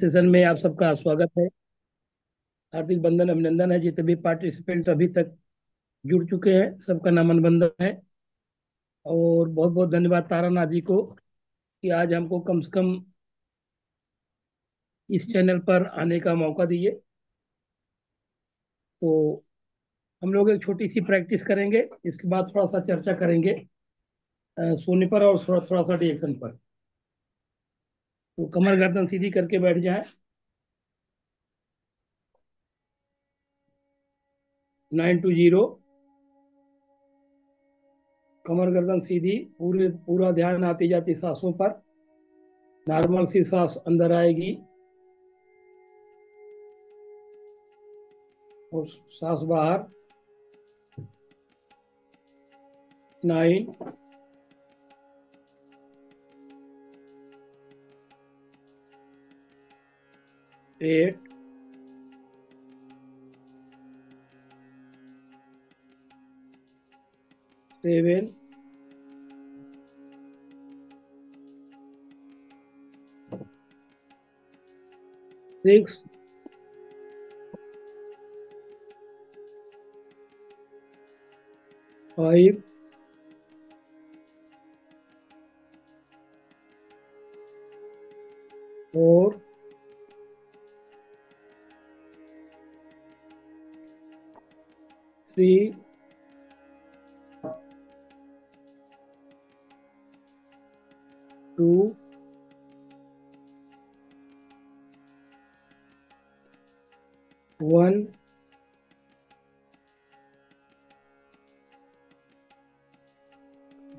Session में आप सबका स्वागत है। हार्दिक बंधन अभिनंदन है। जितने भी पार्टिसिपेंट अभी तक जुड़ चुके हैं सबका नाम बंधन है। और बहुत बहुत धन्यवाद तारानाथ जी को कि आज हमको कम से कम इस चैनल पर आने का मौका दिए। तो हम लोग एक छोटी सी प्रैक्टिस करेंगे, इसके बाद थोड़ा सा चर्चा करेंगे सोने पर और थोड़ा थोड़ा सा रिएक्शन पर। तो कमर गर्दन सीधी करके बैठ जाए। 9 to 0। कमर गर्दन सीधी, पूरा ध्यान आती जाती सांसों पर। नॉर्मल सी सांस अंदर आएगी और सांस बाहर। 9, 8, 7, 6, 5, 4, 3, 2, 1,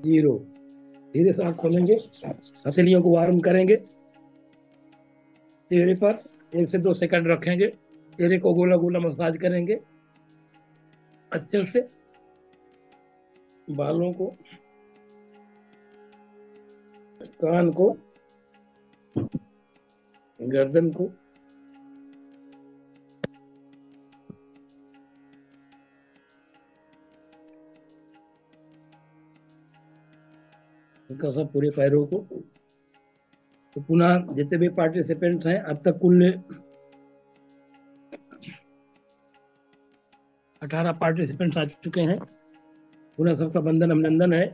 0। धीरे से आँख खोलेंगे, हथेलियों को वार्म करेंगे। चेहरे पर 1 से 2 सेकंड रखेंगे। चेहरे को गोला गोला मसाज करेंगे अच्छे से। बालों को, कान को, गर्दन को। इनका सब पूरे पैरों को। तो पुनः जितने भी पार्टिसिपेंट हैं अब तक कुल 18 पार्टिसिपेंट्स आ चुके हैं। पुनः सबका बंधन अभिनंदन है।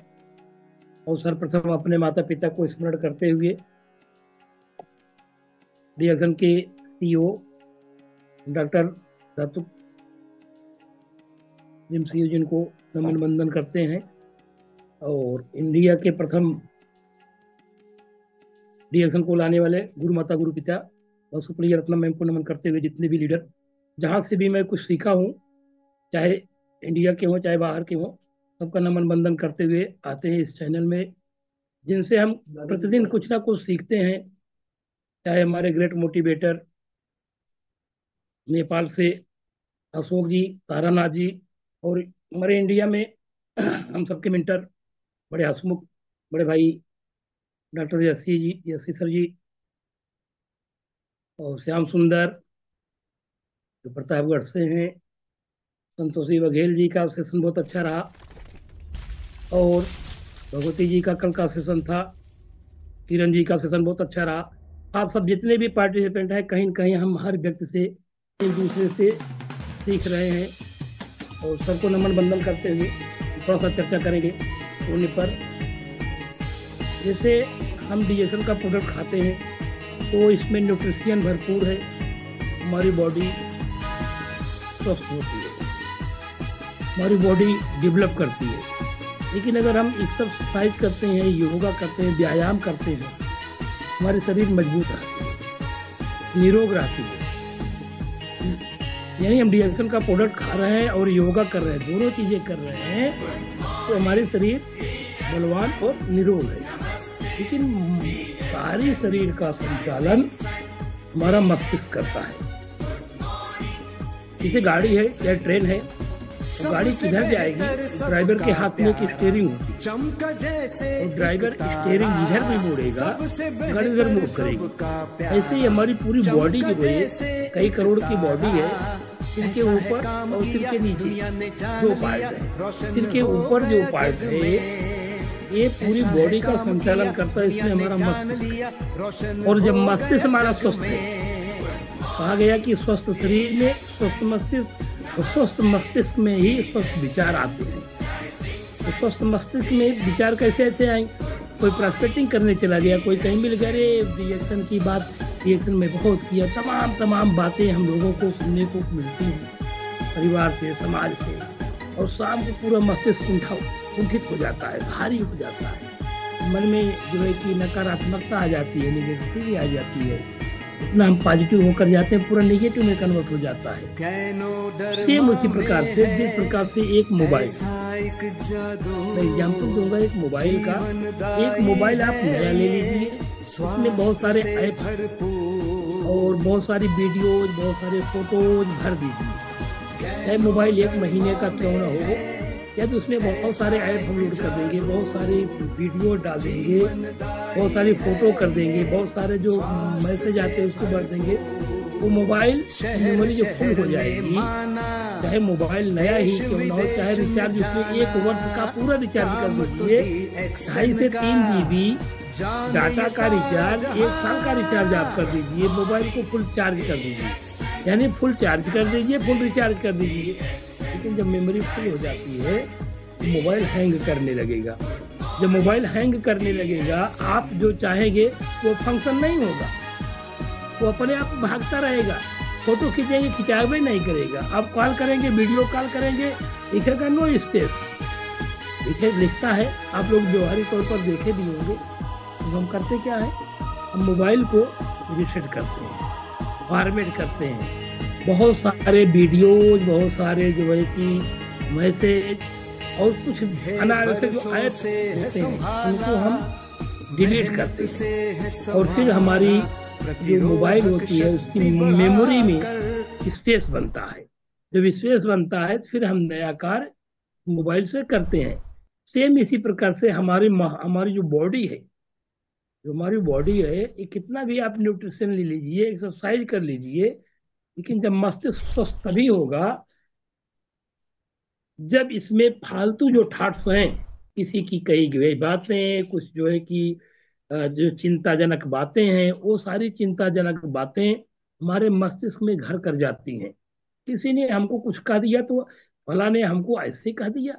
और सर्वप्रथम अपने माता पिता को स्मरण करते हुए डीएक्सन के सीईओ डॉक्टर दातु सिंह जिनको नमन बंदन करते हैं। और इंडिया के प्रथम डीएक्सन को लाने वाले गुरु माता गुरु पिता और सुप्रिया रत्नम मैम को नमन करते हुए जितने भी लीडर जहाँ से भी मैं कुछ सीखा हूँ, चाहे इंडिया के हों चाहे बाहर के हों, सबका नमन बंदन करते हुए आते हैं इस चैनल में, जिनसे हम प्रतिदिन कुछ ना कुछ सीखते हैं। चाहे हमारे ग्रेट मोटिवेटर नेपाल से अशोक जी, तारानाथ जी, और हमारे इंडिया में हम सबके मेंटर बड़े हंसमुख बड़े भाई डॉक्टर यस्सी सर जी, और श्याम सुंदर जो प्रतापगढ़ से हैं। संतोषी बघेल जी का सेशन बहुत अच्छा रहा। और भगवती जी का कल का सेशन था। किरण जी का सेशन बहुत अच्छा रहा। आप सब जितने भी पार्टिसिपेंट हैं, कहीं न कहीं हम हर व्यक्ति से एक दूसरे से सीख रहे हैं। और सबको नमन बंदन करते हुए थोड़ा सा चर्चा करेंगे होने पर। जैसे हम डीएक्सन का प्रोडक्ट खाते हैं तो इसमें न्यूट्रिशन भरपूर है, हमारी बॉडी स्वस्थ होती है, हमारी बॉडी डेवलप करती है। लेकिन अगर हम एक्सरसाइज करते हैं, योगा करते हैं, व्यायाम करते हैं, हमारे शरीर मजबूत रहती है, निरोग रहती है। यानी हम डीएक्सन का प्रोडक्ट खा रहे हैं और योगा कर रहे हैं, दोनों चीजें कर रहे हैं, तो हमारे शरीर बलवान और निरोग है। लेकिन सारी शरीर का संचालन हमारा मस्तिष्क करता है। जैसे गाड़ी है या ट्रेन है, तो गाड़ी किधर जाएगी? ड्राइवर के हाथ में एक स्टीयरिंग होती है, और ड्राइवर स्टीयरिंग जिधर भी मोड़ेगा गाड़ी उधर मूव करेगी। ऐसे ही हमारी पूरी बॉडी जो है, कई करोड़ की बॉडी है, सिर के ऊपर और सिर के नीचे 2 पार्ट है। सिर के ऊपर जो पार्ट है ये पूरी बॉडी का संचालन करता है, इसमें हमारा मस्तिष्क। और जब मस्तिष्क हमारा स्वस्थ है कहा गया कि स्वस्थ शरीर में स्वस्थ मस्तिष्क और स्वस्थ मस्तिष्क में ही स्वस्थ विचार आते हैं। तो स्वस्थ मस्तिष्क में विचार कैसे अच्छे आएंगे? कोई प्रॉस्पेक्टिंग करने चला गया, कोई कहीं मिल गया, रे रिएक्शन की बात, रिएक्शन में बहुत किया, तमाम बातें हम लोगों को सुनने को मिलती हैं परिवार से, समाज से, और शाम को पूरा मस्तिष्क कुंठित हो जाता है, भारी हो जाता है, मन में जो है कि नकारात्मकता आ जाती है, निगेटिविटी आ जाती है, इतना हम पॉजिटिव होकर जाते हैं पूरा नेगेटिव में कन्वर्ट हो जाता है। सेम उसी प्रकार से जिस प्रकार से एक मोबाइल, मैं एग्जाम्पल दूंगा एक मोबाइल का। एक मोबाइल आप नया ले लीजिए, उसमें बहुत सारे ऐप और बहुत सारी वीडियोज, बहुत सारे फोटोज भर दीजिए। चाहे मोबाइल 1 महीने का क्यों ना हो, या तो उसमें बहुत सारे ऐप हम लोड कर देंगे, बहुत सारी वीडियो डाल देंगे, बहुत सारी फोटो कर देंगे, बहुत सारे जो मैसेज आते हैं उसको भर देंगे, वो मोबाइल मेमोरी जो फुल हो जाएगी। चाहे मोबाइल नया ही क्यों ना हो, चाहे रिचार्ज उसमें 1 वर्ष का पूरा रिचार्ज कर दीजिए, 2.5 से 3 GB डाटा का रिचार्ज, 1 साल का रिचार्ज आप कर दीजिए, मोबाइल को फुल चार्ज कर दीजिए, यानी फुल चार्ज कर दीजिए, फुल रिचार्ज कर दीजिए। लेकिन जब मेमोरी फुल हो जाती है तो मोबाइल हैंग करने लगेगा। जब मोबाइल हैंग करने लगेगा, आप जो चाहेंगे वो फंक्शन नहीं होगा, वो अपने आप भागता रहेगा। फोटो खींचेंगे, खिंचावे नहीं करेगा। आप कॉल करेंगे, वीडियो कॉल करेंगे, लिखेगा नो स्पेस, लिखता है। आप लोग व्यवहारिक तौर पर देखे भी होंगे। तो हम करते क्या है, हम मोबाइल को रीसेट करते हैं, फॉर्मेट करते हैं, बहुत सारे वीडियोज, बहुत सारे जो है कि मैसेज और कुछ अनावश्यक जो ऐप्स होते हैं उनको हम डिलीट करते हैं, और फिर हमारी जो मोबाइल होती है उसकी मेमोरी में स्पेस बनता है। जब स्पेस बनता है तो फिर हम नया कार्य मोबाइल से करते हैं। सेम इसी प्रकार से हमारी जो बॉडी है, ये कितना भी आप न्यूट्रिशन ले लीजिए, एक्सरसाइज कर लीजिए, लेकिन जब मस्तिष्क स्वस्थ तभी होगा जब इसमें फालतू जो थॉट्स हैं, किसी की कही गई बातें, कुछ जो है कि जो चिंताजनक बातें हैं, वो सारी चिंताजनक बातें हमारे मस्तिष्क में घर कर जाती हैं। किसी ने हमको कुछ कह दिया तो फला ने हमको ऐसे कह दिया,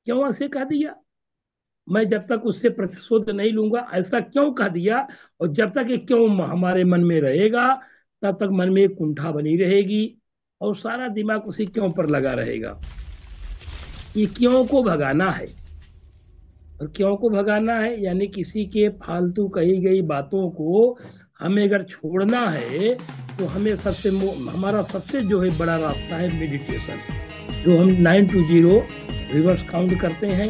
क्यों ऐसे कह दिया, मैं जब तक उससे प्रतिशोध नहीं लूंगा, ऐसा क्यों कह दिया, और जब तक ये क्यों हमारे मन में रहेगा तब तक मन में एक कुंठा बनी रहेगी और सारा दिमाग उसी क्यों पर लगा रहेगा। ये क्यों को भगाना है, और क्यों को भगाना है यानी किसी के फालतू कही गई बातों को हमें अगर छोड़ना है तो हमें हमारा सबसे जो है बड़ा रास्ता है मेडिटेशन, जो हम 9 to 0 रिवर्स काउंट करते हैं,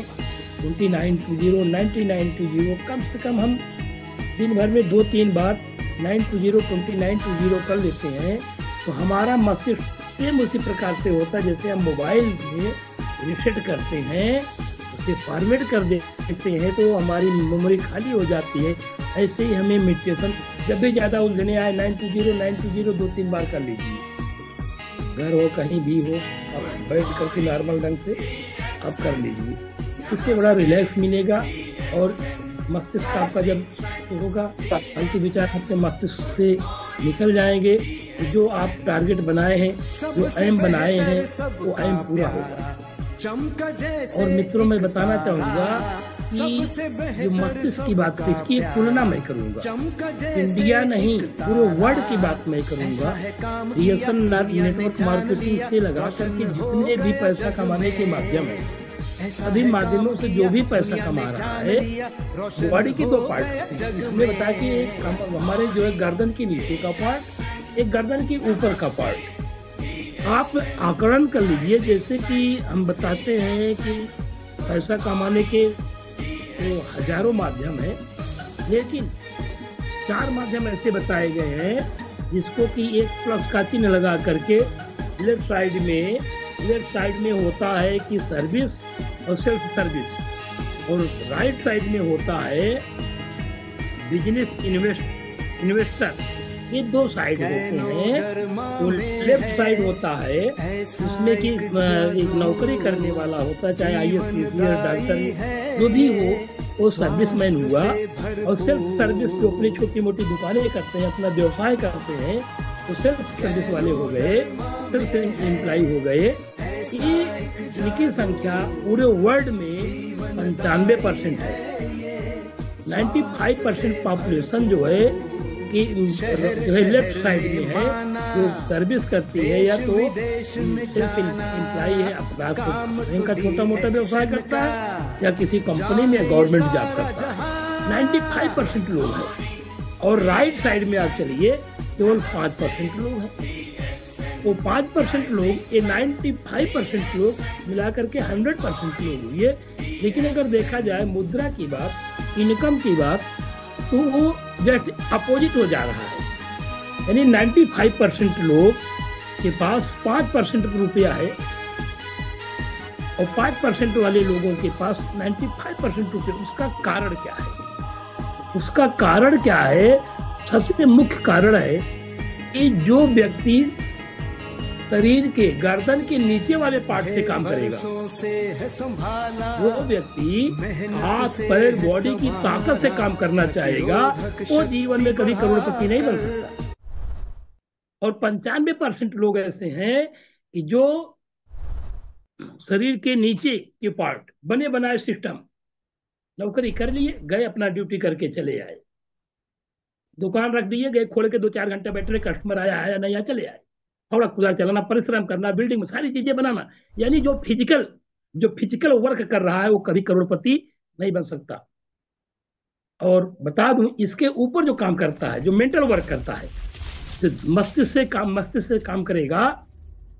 29 to 0, 99 to 0, कम से कम हम दिन भर में 2-3 बार 9 to 0, 29 to 0 कर लेते हैं, तो हमारा मस्तिष्क सेम उसी प्रकार से होता है जैसे हम मोबाइल में रीसेट करते हैं, उसे फॉर्मेट कर देते हैं तो हमारी मेमोरी खाली हो जाती है। ऐसे ही हमें मेडिटेशन जब भी ज़्यादा उलझने आए 9 to 0, 9 to 0 2-3 बार कर लीजिए, घर हो कहीं भी हो, आप बैठ करके नॉर्मल ढंग से आप कर लीजिए, इससे बड़ा रिलैक्स मिलेगा। और मस्तिष्क आपका जब होगा, फालतू विचार आपके मस्तिष्क से निकल जाएंगे, जो आप टारगेट बनाए हैं, जो एम बनाए हैं, वो एम पूरा होगा। और मित्रों, मैं बताना चाहूँगा कि जो मस्तिष्क की बात है, इसकी एक तुलना मैं करूँगा, इंडिया नहीं पूरे वर्ल्ड की बात मैं करूँगा। रिएक्शन नेटवर्क मार्केटिंग से लगा करके जितने भी पैसा कमाने के माध्यम है, सभी माध्यमों से जो भी पैसा कमा रहा है, बॉडी की 2 पार्ट हमने बताया कि एक हमारे जो है गर्दन के नीचे का पार्ट, एक गर्दन के ऊपर का पार्ट। आप आकलन कर लीजिए, जैसे कि हम बताते हैं कि पैसा कमाने के तो हजारों माध्यम हैं, लेकिन 4 माध्यम ऐसे बताए गए हैं जिसको कि एक प्लस का चिन्ह लगा करके लेफ्ट साइड में होता है कि सर्विस और सेल्फ सर्विस, और राइट साइड में होता है बिजनेस इन्वेस्टर। ये 2 साइड होते हैं। तो लेफ्ट साइड होता है उसमें कि एक नौकरी करने वाला होता है, चाहे IAS, डॉक्टर जो भी हो, वो सर्विसमैन हुआ। और सेल्फ सर्विस जो अपनी छोटी मोटी दुकानें करते हैं, अपना व्यवसाय करते हैं, तो सेल्फ सर्विस वाले हो गए, सेल्फ एम्प्लॉय हो गए, ये इनकी संख्या पूरे वर्ल्ड में 95% है। 95% पॉपुलेशन जो है कि जो है लेफ्ट साइड में है, जो सर्विस करती है या तो सेल्फ एम्प्लॉय है, अपना का छोटा मोटा व्यवसाय करता है या किसी कंपनी में गवर्नमेंट जॉब करता है। 95% लोग हैं। और राइट साइड में आप चलिए, केवल 5% लोग हैं। वो 5% लोग, ये 95% लोग मिलाकर के 100% लोग हुए। लेकिन अगर देखा जाए मुद्रा की बात, इनकम की बात, तो वो जस्ट अपोजिट हो जा रहा है। यानी 95% लोग के पास 5% रुपया है और 5% वाले लोगों के पास 95% रुपया। उसका कारण क्या है? उसका कारण क्या है? सबसे मुख्य कारण है कि जो व्यक्ति शरीर के गर्दन के नीचे वाले पार्ट से काम करेगा, वो व्यक्ति हाथ पैर बॉडी की ताकत से काम करना चाहेगा, वो जीवन में कभी करोड़पति नहीं बन सकता। और 95% लोग ऐसे हैं कि जो शरीर के नीचे के पार्ट, बने बनाए सिस्टम, नौकरी कर लिए, गए अपना ड्यूटी करके चले आए, दुकान रख दिए, गए खोल के 2-4 घंटे बैठे, कस्टमर आया नहीं आया, चले आए। थोड़ा खुदा चलाना, परिश्रम करना, बिल्डिंग में सारी चीजें बनाना, यानी जो फिजिकल वर्क कर रहा है वो कभी करोड़पति नहीं बन सकता। और बता दूं, इसके ऊपर जो काम करता है, जो मेंटल वर्क करता है, जो मस्तिष्क से काम करेगा,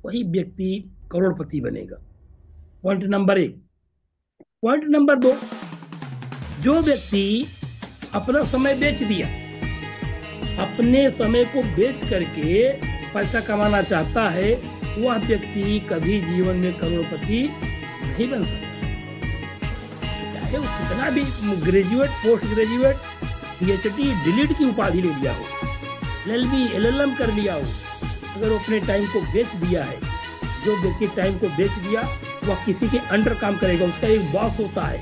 वही व्यक्ति करोड़पति बनेगा। Point number 1। पॉइंट नंबर 2, जो व्यक्ति अपना समय बेच दिया, अपने समय को बेच करके पैसा कमाना चाहता है, वह व्यक्ति कभी जीवन में करोड़पति नहीं बन सकता। चाहे वो कितना भी graduate, post graduate, PhD, delete की उपाधि ले लिया हो, LLB, LLM कर लिया हो, अगर वो अपने टाइम को बेच दिया है, जो व्यक्ति टाइम को बेच दिया, वह किसी के अंडर काम करेगा। उसका एक बॉस होता है,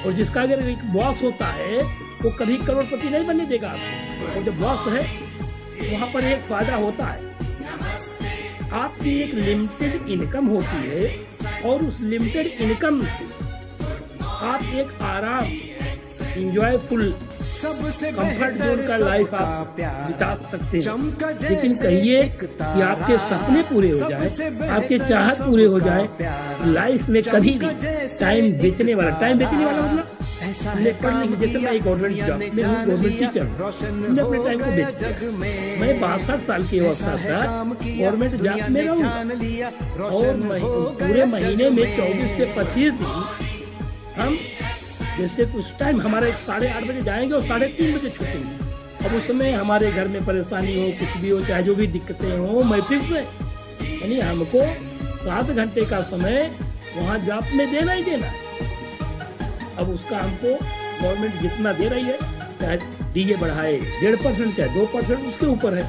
और जिसका अगर एक बॉस होता है वो कभी करोड़पति नहीं बनने देगा आपको। और जो बॉस है, वहां पर एक फायदा होता है, आपकी एक लिमिटेड इनकम होती है, और उस लिमिटेड इनकम से आप एक आराम, इंजॉयफुल, कंफर्ट जोन का लाइफ आप बिता सकते हैं। लेकिन कहिए कि आपके सपने पूरे हो जाए, आपके चाहत पूरे हो जाए, लाइफ में कभी भी टाइम बेचने वाला मतलब हमने पढ़ लिखी, जैसे मैं एक गवर्नमेंट जॉब में हूँ, गवर्नमेंट टीचर, हमने अपने टाइम को बेच दिया। मैं 62 साल की अवस्था तक गवर्नमेंट जॉब में रहूँगा, और पूरे महीने में 24 से 25 दिन हम, जैसे उस टाइम हमारे 8:30 बजे जाएंगे और 3:30 बजे छूटेंगे। अब उस समय हमारे घर में परेशानी हो, कुछ भी हो, चाहे जो भी दिक्कतें हो, मैं फिक्स है, यानी हमको 7 घंटे का समय वहाँ जॉब में देना ही देना है। अब उसका हमको गवर्नमेंट जितना दे रही है, चाहे डीए बढ़ाए 1.5% चाहे 2%, उसके ऊपर है।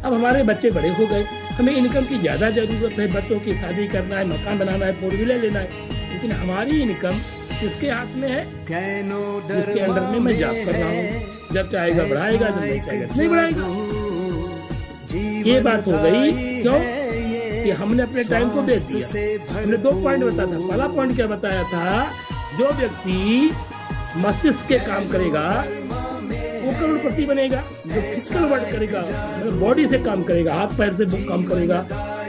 अब हमारे बच्चे बड़े हो गए, हमें इनकम की ज़्यादा ज़रूरत है, बच्चों की शादी करना है, मकान बनाना है, 4 व्हीलर लेना है, लेकिन हमारी इनकम किसके हाथ में है? जिसके अंडर में मैं जॉब कर रहा हूँ। जब चाहेगा बढ़ाएगा, जब नहीं चाहेगा नहीं बढ़ाएगा। ये बात हो गई। क्यों? कि हमने अपने टाइम को बेच दिया। हमने 2 पॉइंट बताया था। पहला पॉइंट क्या बताया था? जो व्यक्ति मस्तिष्क के काम करेगा वो करोड़पति बनेगा। जो फिजिकल वर्क करेगा, मतलब बॉडी से काम करेगा, हाथ पैर से काम करेगा,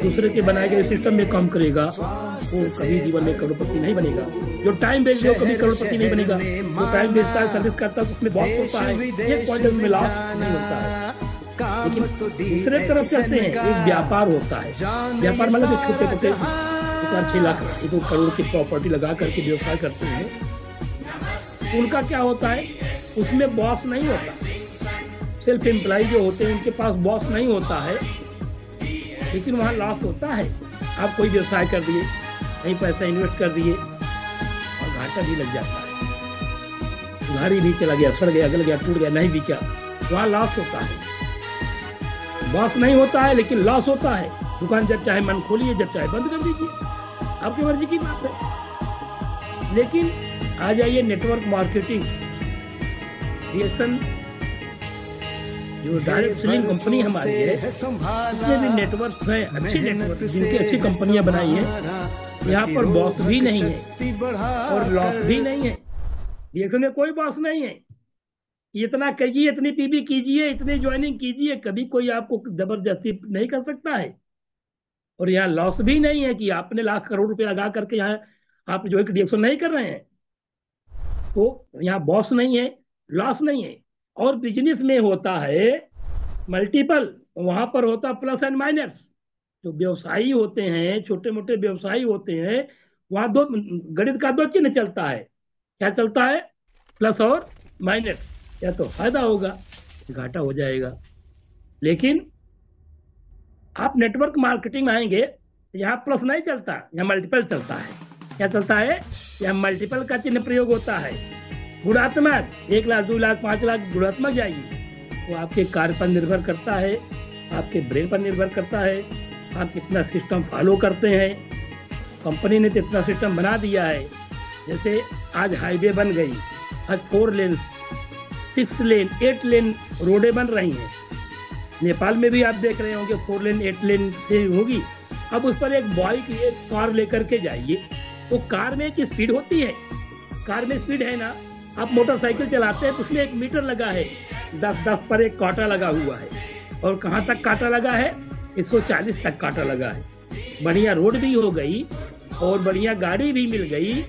दूसरे के बनाए गए सिस्टम में काम करेगा, वो कभी जीवन में करोड़पति नहीं बनेगा। जो टाइम बेच दो, कभी करोड़पति नहीं बनेगा। जो टाइम बेचता है, सर्विस करता है, उसमें बहुत होता है, एक पॉइंट में लॉस नहीं होता है। लेकिन दूसरे तरफ चलते हैं, एक व्यापार होता है। व्यापार मतलब छोटे छोटे 6 लाख 1 करोड़ की प्रॉपर्टी लगा करके व्यवसाय करते हैं। उनका क्या होता है? उसमें बॉस नहीं होता। सेल्फ एम्प्लॉय जो होते हैं उनके पास बॉस नहीं होता है, लेकिन वहाँ लॉस होता है। आप कोई व्यवसाय कर दिए, कहीं पैसा इन्वेस्ट कर दिए और घाटा भी लग जाता है, उधारी भी चला गया, सड़ गया, गल गया, टूट गया, नहीं बिका, वहाँ लॉस होता है। बॉस नहीं होता है लेकिन लॉस होता है। दुकान जब चाहे मन खोलिए, जब चाहे बंद कर दीजिए, आपकी मर्जी की बात है। लेकिन आ जाइए नेटवर्क मार्केटिंग, क्रिएशन जो डायरेक्ट सेलिंग कंपनी हमारी है, जितने भी नेटवर्क हैं, अच्छे नेटवर्क जिनकी अच्छी कंपनियां बनाई हैं, यहाँ पर बॉस भी नहीं है और लॉस भी नहीं है। डीएक्सन में कोई बॉस नहीं है। इतना करिए, इतनी पीबी कीजिए, इतनी ज्वाइनिंग कीजिए, कभी कोई आपको जबरदस्ती नहीं कर सकता है। और यहाँ लॉस भी नहीं है कि आपने लाख करोड़ रुपए लगा करके यहाँ आप जो है डीएक्सन नहीं कर रहे हैं। तो यहाँ बॉस नहीं है, लॉस नहीं है। और बिजनेस में होता है मल्टीपल, वहां पर होता प्लस एंड माइनस। जो व्यवसायी होते हैं, छोटे मोटे व्यवसायी होते हैं, वहां दो गणित का दो चिन्ह चलता है। क्या चलता है? प्लस और माइनस। या तो फायदा होगा, घाटा हो जाएगा। लेकिन आप नेटवर्क मार्केटिंग में आएंगे, यहाँ प्लस नहीं चलता, यहाँ मल्टीपल चलता है। क्या चलता है? यहाँ मल्टीपल का चिन्ह प्रयोग होता है। गुणात्मक 1 लाख 2 लाख 5 लाख गुणात्मक जाएगी। वो आपके कार्य पर निर्भर करता है, आपके ब्रेन पर निर्भर करता है, आप कितना सिस्टम फॉलो करते हैं। कंपनी ने तो इतना सिस्टम बना दिया है। जैसे आज हाईवे बन गई, आज 4 लेन 6 लेन 8 लेन रोडें बन रही हैं। नेपाल में भी आप देख रहे होंगे 4 लेन 8 लेन से होगी। अब उस पर एक बाइक एक कार लेकर के जाइए, वो कार में एक स्पीड होती है। कार में स्पीड है ना, आप मोटरसाइकिल चलाते हैं तो उसमें एक मीटर लगा है, 10-10 पर एक कांटा लगा हुआ है। और कहाँ तक कांटा लगा है? 140 तक कांटा लगा है। बढ़िया रोड भी हो गई और बढ़िया गाड़ी भी मिल गई।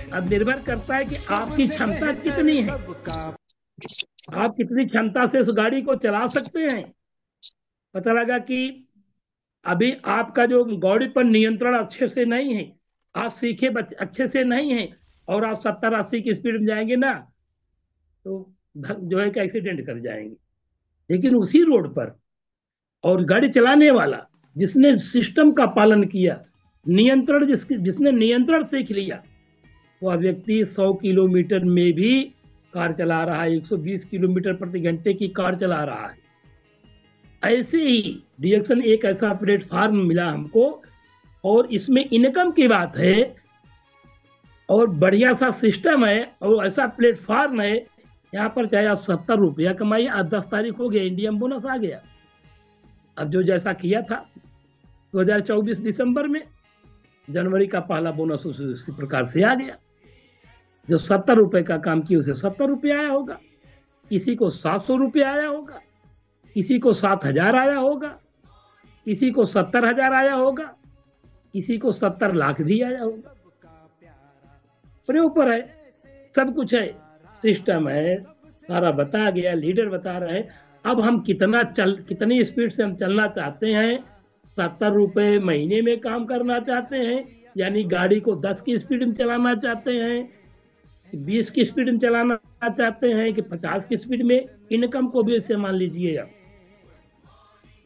अब निर्भर करता है कि आपकी क्षमता कितनी है, आप कितनी क्षमता से उस गाड़ी को चला सकते हैं। पता लगा कि अभी आपका जो गाड़ी पर नियंत्रण अच्छे से नहीं है, आप सीखे अच्छे से नहीं है, और आप 70-80 की स्पीड में जाएंगे ना, तो जो है कि एक्सीडेंट कर जाएंगे। लेकिन उसी रोड पर और गाड़ी चलाने वाला जिसने सिस्टम का पालन किया, नियंत्रण जिसने नियंत्रण सीख लिया, वह व्यक्ति 100 किलोमीटर में भी कार चला रहा है, 120 किलोमीटर प्रति घंटे की कार चला रहा है। ऐसे ही डीएक्सन एक ऐसा प्लेटफॉर्म मिला हमको, और इसमें इनकम की बात है और बढ़िया सा सिस्टम है और ऐसा प्लेटफॉर्म है। यहाँ पर चाहे आप 70 रुपया कमाइए, आज 10 तारीख हो गया, इंडियन बोनस आ गया। अब जो जैसा किया था 2024 दिसंबर में, जनवरी का पहला बोनस उसी प्रकार से आ गया। जो 70 रुपए का काम किया उसे 70 रुपये आया होगा, किसी को 700 रुपये आया होगा, किसी को 7,000 आया होगा, किसी को 70,000 आया होगा, किसी को 70 लाख भी आया होगा। अपने ऊपर है, सब कुछ है, सिस्टम है, सारा बता गया, लीडर बता रहे हैं। अब हम कितनी स्पीड से हम चलना चाहते हैं। 70 रुपए महीने में काम करना चाहते हैं, यानी गाड़ी को 10 की स्पीड में चलाना चाहते हैं, 20 की स्पीड में चलाना चाहते हैं, कि 50 की स्पीड में। इनकम को भी इससे मान लीजिए आप,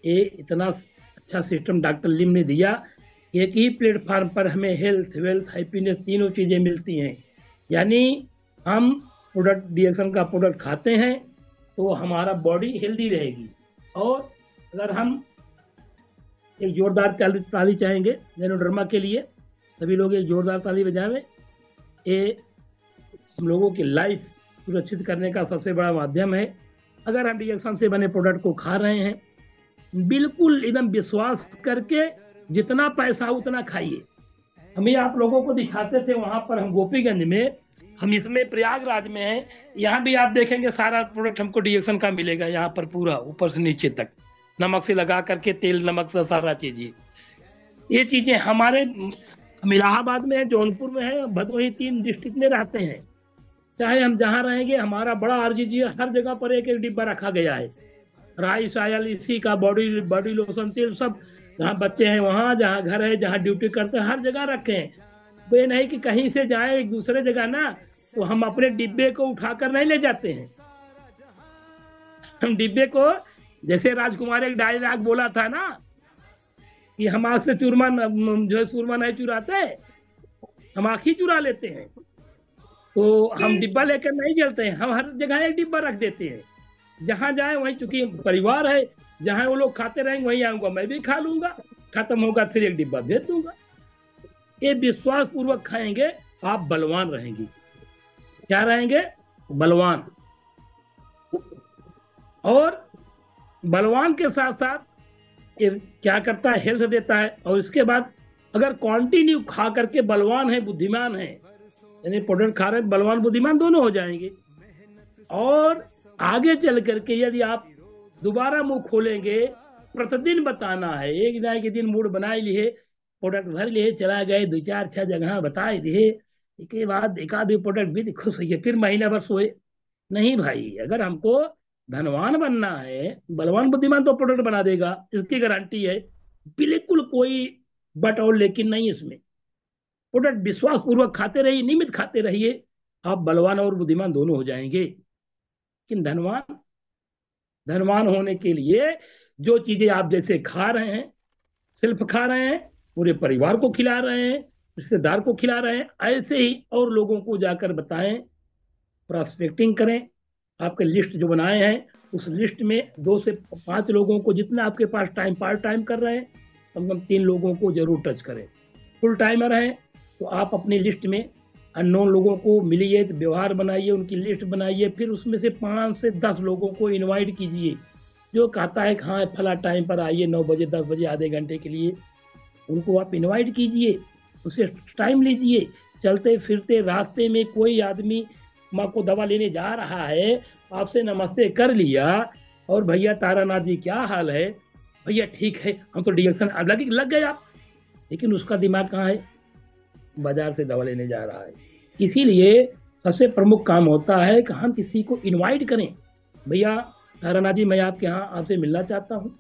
ये इतना अच्छा सिस्टम डॉक्टर लिम ने दिया। एक ही प्लेटफॉर्म पर हमें हेल्थ, वेल्थ, हैप्पीनेस तीनों चीजें मिलती हैं। यानी हम प्रोडक्ट डीएक्सन का प्रोडक्ट खाते हैं तो हमारा बॉडी हेल्दी रहेगी। और अगर हम एक जोरदार ताली चाहेंगे जेनोडर्मा के लिए, सभी लोग एक जोरदार ताली बजाएं। ये हम लोगों की लाइफ सुरक्षित करने का सबसे बड़ा माध्यम है। अगर हम डीएक्सन से बने प्रोडक्ट को खा रहे हैं, बिल्कुल एकदम विश्वास करके जितना पैसा उतना खाइए। हम ये आप लोगों को दिखाते थे, वहां पर हम गोपीगंज में, हम इसमें प्रयागराज में हैं, यहाँ भी आप देखेंगे सारा प्रोडक्ट हमको डीएक्सन का मिलेगा। यहाँ पर पूरा ऊपर से नीचे तक नमक से लगा करके, तेल नमक से सारा चीज। ये चीजें हमारे इलाहाबाद में है, जौनपुर में है, भदोही 3 डिस्ट्रिक्ट में रहते हैं। चाहे हम जहाँ रहेंगे, हमारा बड़ा आरजीजी हर जगह पर एक एक डिब्बा रखा गया है। राइस ऑयल, इसी का बॉडी लोशन, तेल, सब जहाँ बच्चे हैं वहाँ, जहाँ घर है, जहाँ ड्यूटी करते हैं, हर जगह रखे हैं। तो ये नहीं कि कहीं से जाए एक दूसरे जगह ना, तो हम अपने डिब्बे को उठाकर नहीं ले जाते हैं। हम डिब्बे को, जैसे राजकुमार एक डायलॉग बोला था ना कि हम आँख से चूरमा जो है सूरमा नहीं चुराते, हम आँख ही चुरा लेते हैं। तो हम डिब्बा लेकर नहीं चलते हैं, हम हर जगह एक डिब्बा रख देते हैं। जहां जाए वहीं, चूंकि परिवार है, जहां वो लोग खाते रहेंगे वहीं आऊंगा, मैं भी खा लूंगा, खत्म होगा फिर एक डिब्बा भेज दूंगा। ये विश्वास पूर्वक खाएंगे, आप बलवान रहेंगे। क्या रहेंगे? बलवान। और बलवान के साथ साथ ये क्या करता है, हेल्थ देता है। और इसके बाद अगर कंटिन्यू खा करके बलवान है, बुद्धिमान है, यानी प्रोडक्ट खा रहे हैं, बलवान बुद्धिमान दोनों हो जाएंगे। और आगे चल करके यदि आप दोबारा मुंह खोलेंगे, प्रतिदिन बताना है, एक ना एक दिन मूड बना ही लिए, प्रोडक्ट भर लिए, चला गए, दो चार छह जगह बता ही दिए, इसके बाद एक आध प्रोडक्ट भी खुश हुई, फिर महीना भर सोए नहीं भाई। अगर हमको धनवान बनना है, बलवान बुद्धिमान तो प्रोडक्ट बना देगा, इसकी गारंटी है, बिल्कुल कोई बट और लेकिन नहीं इसमें। प्रोडक्ट विश्वास पूर्वक खाते रहिए, नियमित खाते रहिए, आप बलवान और बुद्धिमान दोनों हो जाएंगे। लेकिन धनवान, धनवान होने के लिए जो चीजें आप जैसे खा रहे हैं, सिर्फ खा रहे हैं, पूरे परिवार को खिला रहे हैं, रिश्तेदार को खिला रहे हैं, ऐसे ही और लोगों को जाकर बताएं, प्रोस्पेक्टिंग करें। आपके लिस्ट जो बनाए हैं, उस लिस्ट में 2 से 5 लोगों को, जितना आपके पास टाइम पार्ट टाइम कर रहे हैं, कम से कम 3 लोगों को जरूर टच करें। फुल टाइमर है तो आप अपनी लिस्ट में अननोन लोगों को मिलिए, व्यवहार बनाइए, उनकी लिस्ट बनाइए, फिर उसमें से 5 से 10 लोगों को इनवाइट कीजिए। जो कहता है कि हाँ फला टाइम पर आइए, 9 बजे 10 बजे आधे घंटे के लिए, उनको आप इनवाइट कीजिए, उससे टाइम लीजिए। चलते फिरते रास्ते में कोई आदमी माँ को दवा लेने जा रहा है, आपसे नमस्ते कर लिया, और भैया तारानाथ जी क्या हाल है, भैया ठीक है, हम तो डिएक्शन लग गए आप, लेकिन उसका दिमाग कहाँ है, बाजार से दवा लेने जा रहा है। इसीलिए सबसे प्रमुख काम होता है कि हम किसी को इनवाइट करें, भैया तारानाथ जी मैं आपके यहाँ आपसे मिलना चाहता हूँ,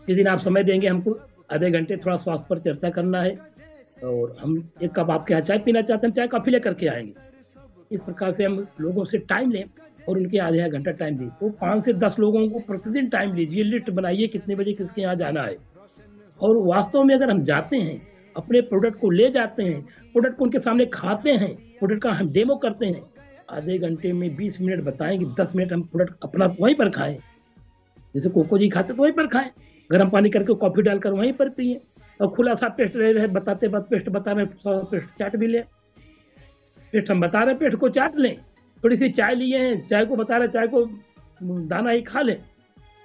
किस दिन आप समय देंगे हमको, आधे घंटे थोड़ा स्वास्थ्य पर चर्चा करना है, और हम एक कप आपके यहाँ चाय पीना चाहते हैं, चाय कॉफी लेकर के आएंगे। इस प्रकार से हम लोगों से टाइम लें और उनके आधे घंटा टाइम दें। तो 5 से 10 लोगों को प्रतिदिन टाइम लीजिए, लिस्ट बनाइए कितने बजे किसके यहाँ जाना है। और वास्तव में अगर हम जाते हैं, अपने प्रोडक्ट को ले जाते हैं, प्रोडक्ट को उनके सामने खाते हैं, प्रोडक्ट का हम डेमो करते हैं, आधे घंटे में 20 मिनट बताएंगे, 10 मिनट हम प्रोडक्ट अपना वहीं पर खाएं। जैसे कोको जी खाते तो वहीं पर खाएं, गर्म पानी करके कॉफी डालकर वहीं पर पिए, और खुला सा पेस्ट रहे रहे बताते बात, पेस्ट बता रहे पेस्ट चाट भी ले, पेस्ट हम बता रहे पेस्ट को चाट लें, थोड़ी सी चाय लिए हैं, चाय को बता रहे चाय को दाना ही खा लें।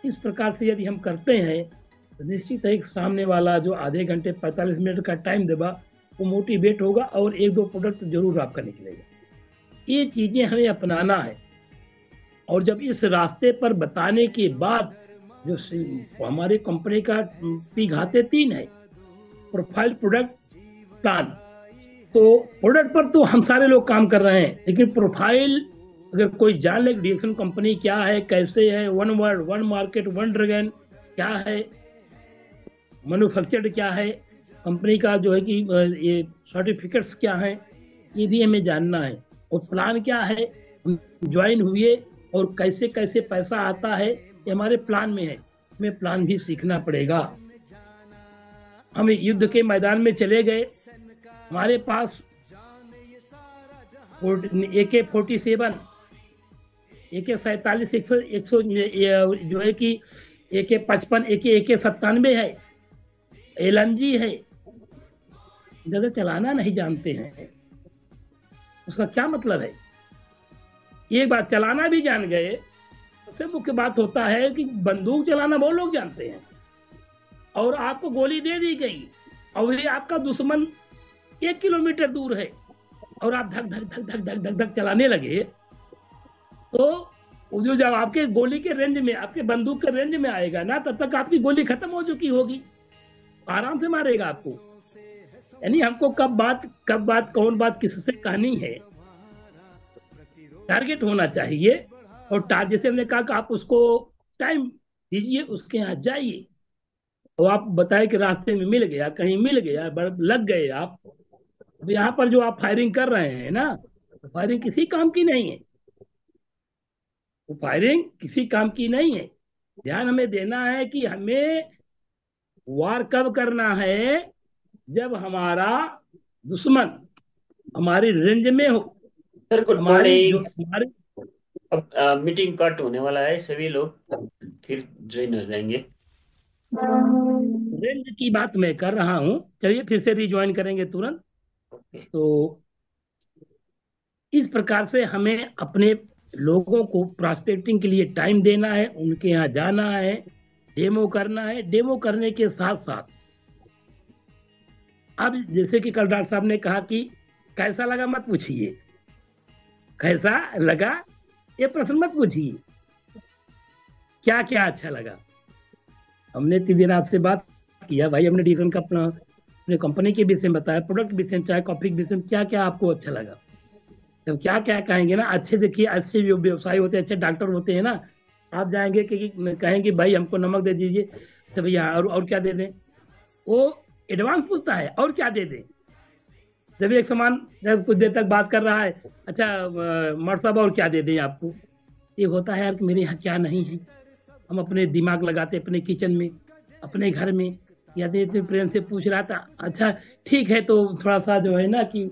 इस प्रकार से यदि हम करते हैं तो निश्चित है सामने वाला जो आधे घंटे 45 मिनट का टाइम देगा, वो मोटिवेट होगा और 1-2 प्रोडक्ट जरूर आपका निकलेगा। ये चीजें हमें अपनाना है। और जब इस रास्ते पर बताने के बाद, जो हमारे कंपनी का घाते 3 है, प्रोफाइल, प्रोडक्ट, प्लान। तो प्रोडक्ट पर तो हम सारे लोग काम कर रहे हैं, लेकिन प्रोफाइल अगर कोई जान ले डिएक्शन कंपनी क्या है, कैसे है, one world one market one dragon क्या है, मैन्युफैक्चर्ड क्या है, कंपनी का जो है कि ये सर्टिफिकेट्स क्या है, ये भी हमें जानना है। और प्लान क्या है, हम ज्वाइन हुए और कैसे कैसे पैसा आता है, ये हमारे प्लान में है, हमें प्लान भी सीखना पड़ेगा। हम युद्ध के मैदान में चले गए, हमारे पास AK-47, AK-47, 100 जो है कि AK-55, AK-97 है, LMG है, अगर चलाना नहीं जानते हैं उसका क्या मतलब है। एक बात चलाना भी जान गए, सबसे मुख्य बात होता है कि बंदूक चलाना बहुत लोग जानते हैं, और आपको गोली दे दी गई और ये आपका दुश्मन 1 किलोमीटर दूर है, और आप धक धक धक धक धक धक धक चलाने लगे, तो जो जब आपके गोली के रेंज में, आपके बंदूक के रेंज में आएगा ना, तब तक आपकी गोली खत्म हो चुकी होगी, आराम से मारेगा आपको। यानी हमको कब बात कौन बात किससे कहनी है, टारगेट होना चाहिए। और टारगेट से हमने कहा कि आप उसको टाइम दीजिए, उसके यहाँ जाइए, और आप बताए कि रास्ते में मिल गया, कहीं मिल गया, लग गए आप। यहाँ पर जो आप फायरिंग कर रहे हैं ना, तो फायरिंग किसी काम की नहीं है, वो फायरिंग किसी काम की नहीं है। ध्यान हमें देना है कि हमें वार कब करना है, जब हमारा दुश्मन हमारी रेंज में हो, सर गुड हमारी जो मॉर्निंग। हमारे अब मीटिंग कट होने वाला है, सभी लोग फिर ज्वाइन हो जाएंगे। रेंज की बात मैं कर रहा हूँ, चलिए फिर से रिज्वाइन करेंगे तुरंत। ओके। तो इस प्रकार से हमें अपने लोगों को प्रोस्पेक्टिंग के लिए टाइम देना है, उनके यहाँ जाना है, डेमो करना है। डेमो करने के साथ साथ अब जैसे कि कल डॉक्टर साहब ने कहा कि कैसा लगा मत पूछिए, कैसा लगा ये प्रश्न मत पूछिए, क्या क्या अच्छा लगा। हमने 3 दिन आपसे बात किया भाई, हमने डिसीजन का अपना अपने कंपनी के विषय में बताया, प्रोडक्ट विषय में, चाहे कॉफी के विषय में, क्या क्या आपको अच्छा लगा। जब क्या क्या कहेंगे ना, अच्छे देखिए, अच्छे व्यवसायी होते हैं, अच्छे डॉक्टर होते हैं ना, आप जाएंगे कि कहेंगे भाई हमको नमक दे दीजिए, तो भैया और क्या दे दें, वो एडवांस पूछता है और क्या दे दें। जब एक सामान, जब कुछ देर तक बात कर रहा है, अच्छा मर्तबा और क्या दे दें आपको। ये होता है यार कि मेरे यहाँ क्या नहीं है। हम अपने दिमाग लगाते अपने किचन में, अपने घर में। या तो इतने प्रेम से पूछ रहा था, अच्छा ठीक है, तो थोड़ा सा जो है ना कि